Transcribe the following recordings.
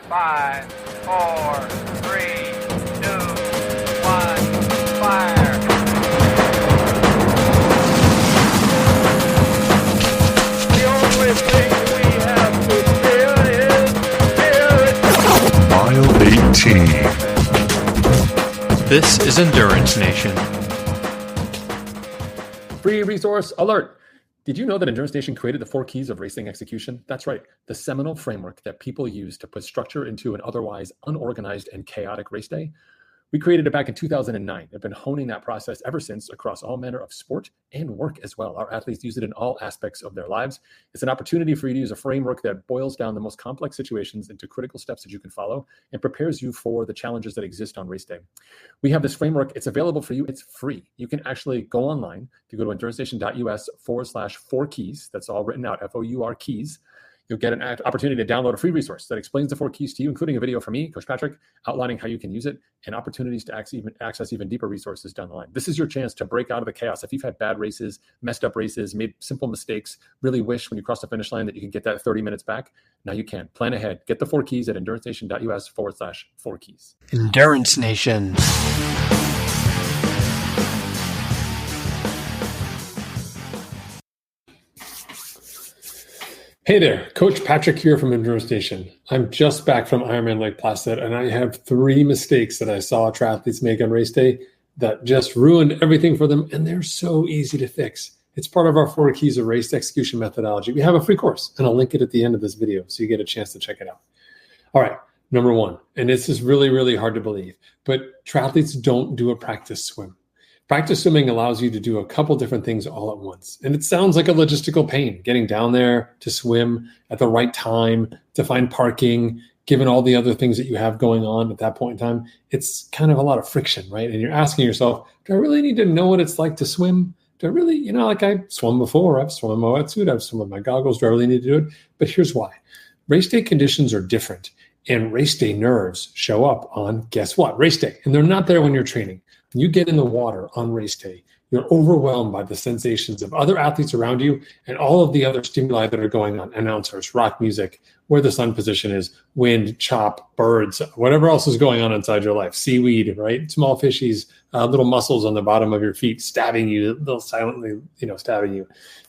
5, 4, 3, 2, 1, fire. The only thing we have to fear is fear. Mile 18. This is Endurance Nation. Free resource alert. Did you know that Endurance Nation created the 4 keys of racing execution? That's right, the seminal framework that people use to put structure into an otherwise unorganized and chaotic race day. We created it back in 2009. I've been honing that process ever since across all manner of sport and work as well. Our athletes use it in all aspects of their lives. It's an opportunity for you to use a framework that boils down the most complex situations into critical steps that you can follow and prepares you for the challenges that exist on race day. We have this framework. It's available for you. It's free. You can actually go online. If you go to endurancenation.us/4 keys, that's all written out, FOUR keys. You'll get an opportunity to download a free resource that explains the 4 keys to you, including a video from me, Coach Patrick, outlining how you can use it and opportunities to access even deeper resources down the line. This is your chance to break out of the chaos. If you've had bad races, messed up races, made simple mistakes, really wish when you cross the finish line that you can get that 30 minutes back, now you can. Plan ahead. Get the 4 keys at endurancenation.us/4 keys. Endurance Nation. Hey there, Coach Patrick here from Endurance Nation. I'm just back from Ironman Lake Placid, and I have 3 mistakes that I saw triathletes make on race day that just ruined everything for them, and they're so easy to fix. It's part of our 4 keys of race execution methodology. We have a free course, and I'll link it at the end of this video so you get a chance to check it out. All right, number 1, and this is really, really hard to believe, but triathletes don't do a practice swim. Practice swimming allows you to do a couple different things all at once. And it sounds like a logistical pain, getting down there to swim at the right time, to find parking, given all the other things that you have going on at that point in time. It's kind of a lot of friction, right? And you're asking yourself, do I really need to know what it's like to swim? Do I really, like I swum before, I've swum in my wetsuit, I've swum with my goggles, do I really need to do it? But here's why. Race day conditions are different. And race day nerves show up on, guess what? Race day. And they're not there when you're training. When you get in the water on race day, you're overwhelmed by the sensations of other athletes around you and all of the other stimuli that are going on, announcers, rock music, where the sun position is, wind, chop, birds, whatever else is going on inside your life, seaweed, right? Small fishies, little mussels on the bottom of your feet stabbing you, they'll silently, stabbing you.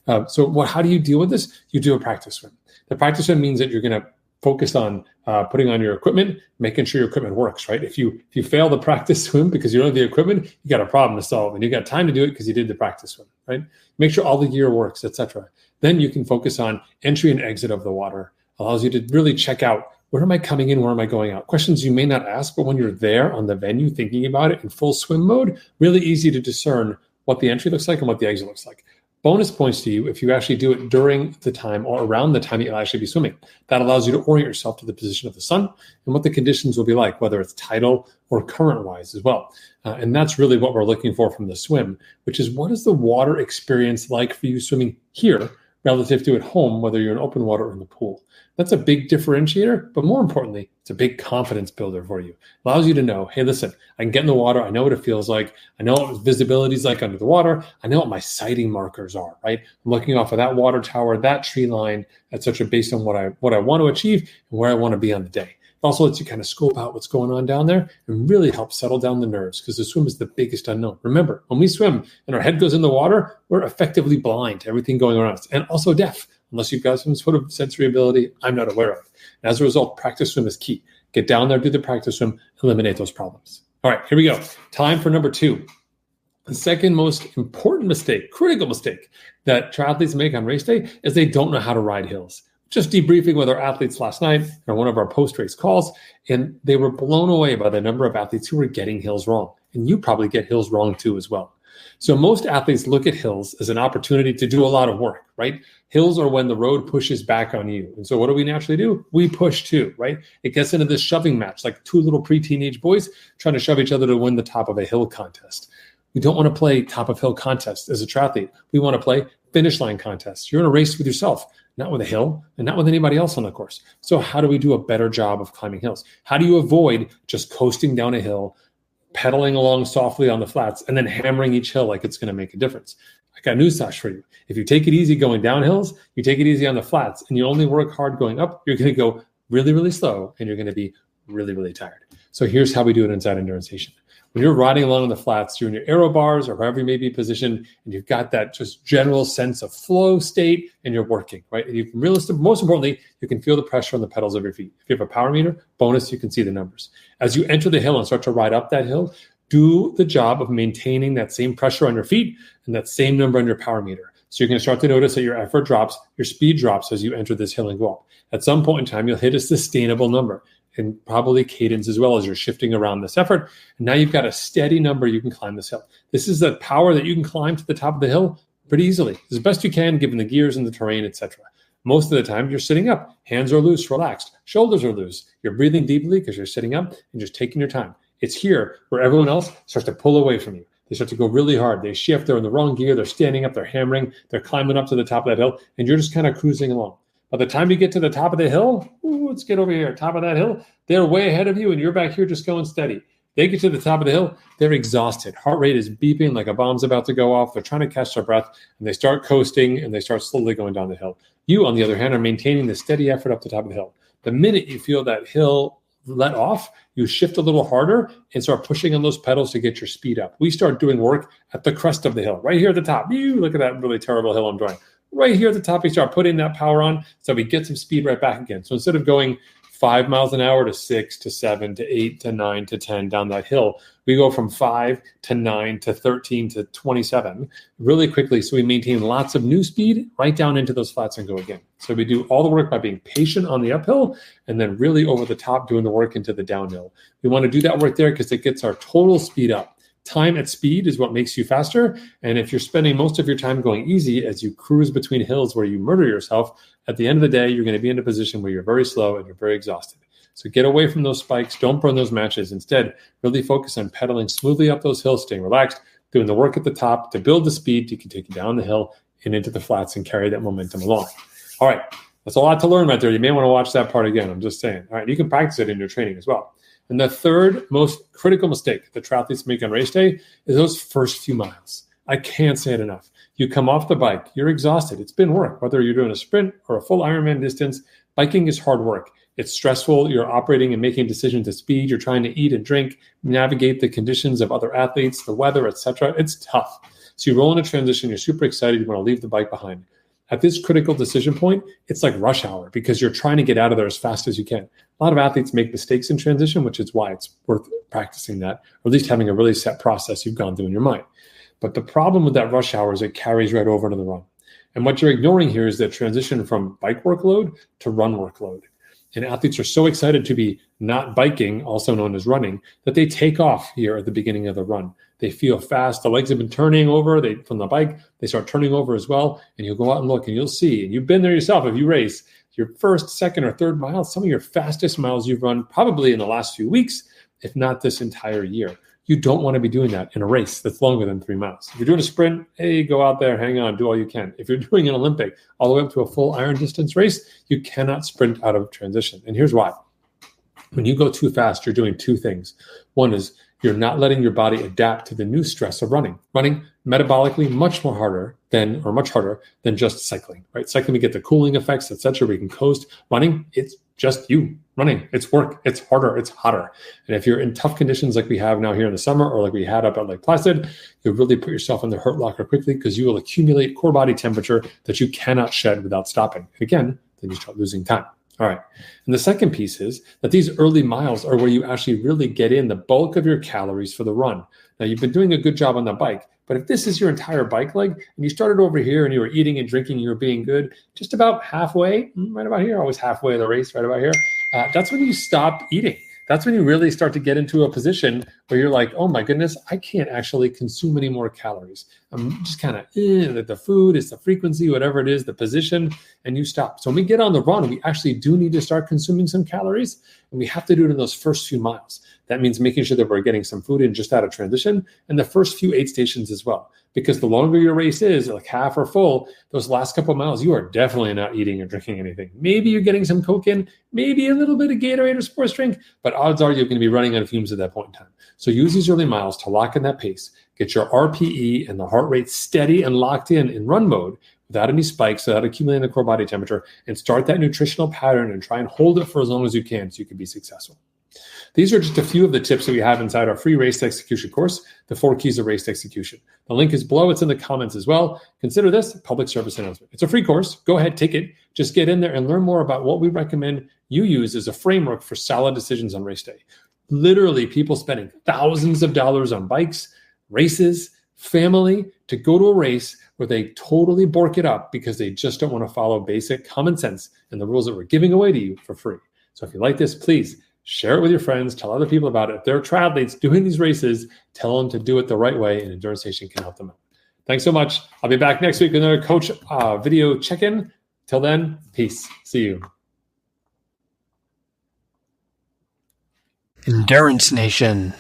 How do you deal with this? You do a practice swim. The practice swim means that you're going to focus on putting on your equipment, making sure your equipment works, right? If you fail the practice swim because you don't have the equipment, you got a problem to solve, and you got time to do it because you did the practice swim, right? Make sure all the gear works, etc. Then you can focus on entry and exit of the water. Allows you to really check out, where am I coming in, where am I going out? Questions you may not ask, but when you're there on the venue thinking about it in full swim mode, really easy to discern what the entry looks like and what the exit looks like. Bonus points to you if you actually do it during the time or around the time that you'll actually be swimming. That allows you to orient yourself to the position of the sun and what the conditions will be like, whether it's tidal or current-wise as well. And that's really what we're looking for from the swim, which is, what is the water experience like for you swimming here relative to at home, whether you're in open water or in the pool? That's a big differentiator, but more importantly, it's a big confidence builder for you. Allows you to know, hey, listen, I can get in the water. I know what it feels like. I know what visibility is like under the water. I know what my sighting markers are, right? I'm looking off of that water tower, that tree line, etc., based on what I want to achieve and where I want to be on the day. It also lets you kind of scope out what's going on down there and really help settle down the nerves, because the swim is the biggest unknown. Remember, when we swim and our head goes in the water, we're effectively blind to everything going around us, and also deaf, unless you've got some sort of sensory ability I'm not aware of. And as a result, practice swim is key. Get down there, do the practice swim, eliminate those problems. All right, here we go. Time for number 2. The second most important mistake, critical mistake that triathletes make on race day is they don't know how to ride hills. Just debriefing with our athletes last night on one of our post-race calls, and they were blown away by the number of athletes who were getting hills wrong. And you probably get hills wrong too as well. So most athletes look at hills as an opportunity to do a lot of work, right? Hills are when the road pushes back on you. And so what do we naturally do? We push too, right? It gets into this shoving match, like 2 little pre-teenage boys trying to shove each other to win the top of a hill contest. We don't want to play top of hill contest as a triathlete. We want to play finish line contests. You're in a race with yourself, not with a hill and not with anybody else on the course. So how do we do a better job of climbing hills? How do you avoid just coasting down a hill, pedaling along softly on the flats, and then hammering each hill like it's going to make a difference? I got newsflash for you. If you take it easy going down hills, you take it easy on the flats, and you only work hard going up, you're going to go really, really slow, and you're going to be really, really tired. So here's how we do it inside Endurance Nation. When you're riding along on the flats, you're in your aero bars or wherever you may be positioned, and you've got that just general sense of flow state, and you're working, right? And you can most importantly, you can feel the pressure on the pedals of your feet. If you have a power meter, bonus, you can see the numbers. As you enter the hill and start to ride up that hill, do the job of maintaining that same pressure on your feet and that same number on your power meter. So you're going to start to notice that your effort drops, your speed drops as you enter this hill and go up. At some point in time, you'll hit a sustainable number, and probably cadence as well as you're shifting around this effort. And now you've got a steady number you can climb this hill. This is the power that you can climb to the top of the hill pretty easily, as best you can, given the gears and the terrain, etc. Most of the time, you're sitting up. Hands are loose, relaxed. Shoulders are loose. You're breathing deeply because you're sitting up and just taking your time. It's here where everyone else starts to pull away from you. They start to go really hard. They shift. They're in the wrong gear. They're standing up. They're hammering. They're climbing up to the top of that hill, and you're just kind of cruising along. By the time you get to the top of the hill, let's get over here, top of that hill, they're way ahead of you, and you're back here just going steady. They get to the top of the hill, they're exhausted. Heart rate is beeping like a bomb's about to go off. They're trying to catch their breath, and they start coasting, and they start slowly going down the hill. You, on the other hand, are maintaining the steady effort up the top of the hill. The minute you feel that hill let off, you shift a little harder and start pushing on those pedals to get your speed up. We start doing work at the crest of the hill, right here at the top. Look at that really terrible hill I'm doing. Right here at the top, we start putting that power on so we get some speed right back again. So instead of going 5 miles an hour to 6 to 7 to 8 to 9 to 10 down that hill, we go from 5 to 9 to 13 to 27 really quickly. So we maintain lots of new speed right down into those flats and go again. So we do all the work by being patient on the uphill and then really over the top doing the work into the downhill. We want to do that work there because it gets our total speed up. Time at speed is what makes you faster. And if you're spending most of your time going easy as you cruise between hills where you murder yourself, at the end of the day, you're going to be in a position where you're very slow and you're very exhausted. So get away from those spikes. Don't burn those matches. Instead, really focus on pedaling smoothly up those hills, staying relaxed, doing the work at the top to build the speed you can take you down the hill and into the flats and carry that momentum along. All right. That's a lot to learn right there. You may want to watch that part again. I'm just saying. All right. You can practice it in your training as well. And the third most critical mistake that triathletes make on race day is those first few miles. I can't say it enough. You come off the bike, you're exhausted. It's been work. Whether you're doing a sprint or a full Ironman distance, biking is hard work. It's stressful. You're operating and making decisions at speed. You're trying to eat and drink, navigate the conditions of other athletes, the weather, etc. It's tough. So you roll in a transition. You're super excited. You want to leave the bike behind. At this critical decision point, it's like rush hour because you're trying to get out of there as fast as you can. A lot of athletes make mistakes in transition, which is why it's worth practicing that, or at least having a really set process you've gone through in your mind. But the problem with that rush hour is it carries right over into the run. And what you're ignoring here is the transition from bike workload to run workload. And athletes are so excited to be not biking, also known as running, that they take off here at the beginning of the run. They feel fast. The legs have been turning over from the bike. They start turning over as well. And you'll go out and look and you'll see, and you've been there yourself if you race, your first, second, or third mile, some of your fastest miles you've run probably in the last few weeks, if not this entire year. You don't want to be doing that in a race that's longer than 3 miles. If you're doing a sprint, hey, go out there, hang on, do all you can. If you're doing an Olympic all the way up to a full iron distance race, you cannot sprint out of transition. And here's why. When you go too fast, you're doing two things. One is you're not letting your body adapt to the new stress of running. Running metabolically much harder than just cycling, right? Cycling, we get the cooling effects, etc. We can coast. Running, it's just you running. It's work. It's harder. It's hotter. And if you're in tough conditions like we have now here in the summer, or like we had up at Lake Placid, you'll really put yourself in the hurt locker quickly because you will accumulate core body temperature that you cannot shed without stopping. And again, then you start losing time. All right. And the second piece is that these early miles are where you actually really get in the bulk of your calories for the run. Now, you've been doing a good job on the bike, but if this is your entire bike leg and you started over here and you were eating and drinking, you were being good, just about halfway, right about here, always halfway of the race, right about here, that's when you stop eating. That's when you really start to get into a position where you're like, oh my goodness, I can't actually consume any more calories. I'm just kind of the food, it's the frequency, whatever it is, the position, and you stop. So when we get on the run, we actually do need to start consuming some calories, and we have to do it in those first few miles. That means making sure that we're getting some food in just out of transition, and the first few aid stations as well. Because the longer your race is, like half or full, those last couple of miles, you are definitely not eating or drinking anything. Maybe you're getting some Coke in, maybe a little bit of Gatorade or sports drink, but odds are you're going to be running on fumes at that point in time. So use these early miles to lock in that pace, get your RPE and the heart rate steady and locked in run mode, without any spikes, without accumulating the core body temperature, and start that nutritional pattern and try and hold it for as long as you can so you can be successful. These are just a few of the tips that we have inside our free race execution course, the 4 Keys of Race Execution. The link is below. It's in the comments as well. Consider this a public service announcement. It's a free course. Go ahead, take it. Just get in there and learn more about what we recommend you use as a framework for solid decisions on race day. Literally, people spending thousands of dollars on bikes, races, family, to go to a race where they totally bork it up because they just don't want to follow basic common sense and the rules that we're giving away to you for free. So if you like this, please share it with your friends, tell other people about it. If they're triathletes doing these races, tell them to do it the right way, and Endurance Nation can help them out. Thanks so much. I'll be back next week with another coach video check-in. Till then, peace. See you. Endurance Nation.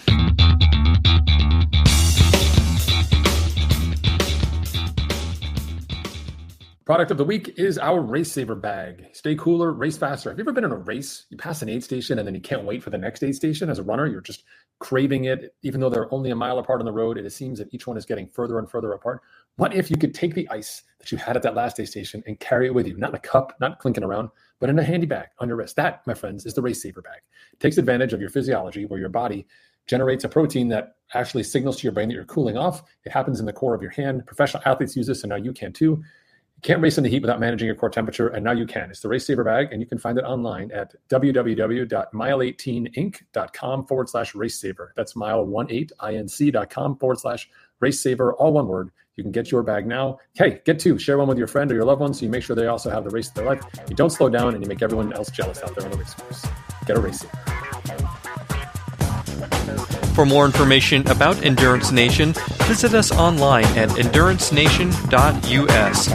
Product of the week is our Race Saver bag. Stay cooler, race faster. Have you ever been in a race? You pass an aid station and then you can't wait for the next aid station. As a runner, you're just craving it. Even though they're only a mile apart on the road, it seems that each one is getting further and further apart. What if you could take the ice that you had at that last aid station and carry it with you? Not in a cup, not clinking around, but in a handy bag on your wrist. That, my friends, is the Race Saver bag. It takes advantage of your physiology where your body generates a protein that actually signals to your brain that you're cooling off. It happens in the core of your hand. Professional athletes use this, and now you can too. You can't race in the heat without managing your core temperature, and now you can. It's the Race Saver bag, and you can find it online at mile18inc.com/race-saver. That's mile18inc.com/race-saver, all one word. You can get your bag now. Hey, get 2. Share one with your friend or your loved one so you make sure they also have the race of their life. You don't slow down, and you make everyone else jealous out there on the race course. Get a Race Saver. For more information about Endurance Nation, visit us online at endurancenation.us.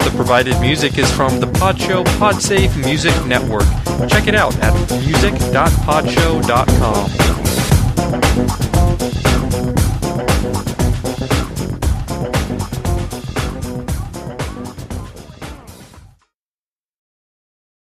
The provided music is from the Podshow Podsafe Music Network. Check it out at music.podshow.com.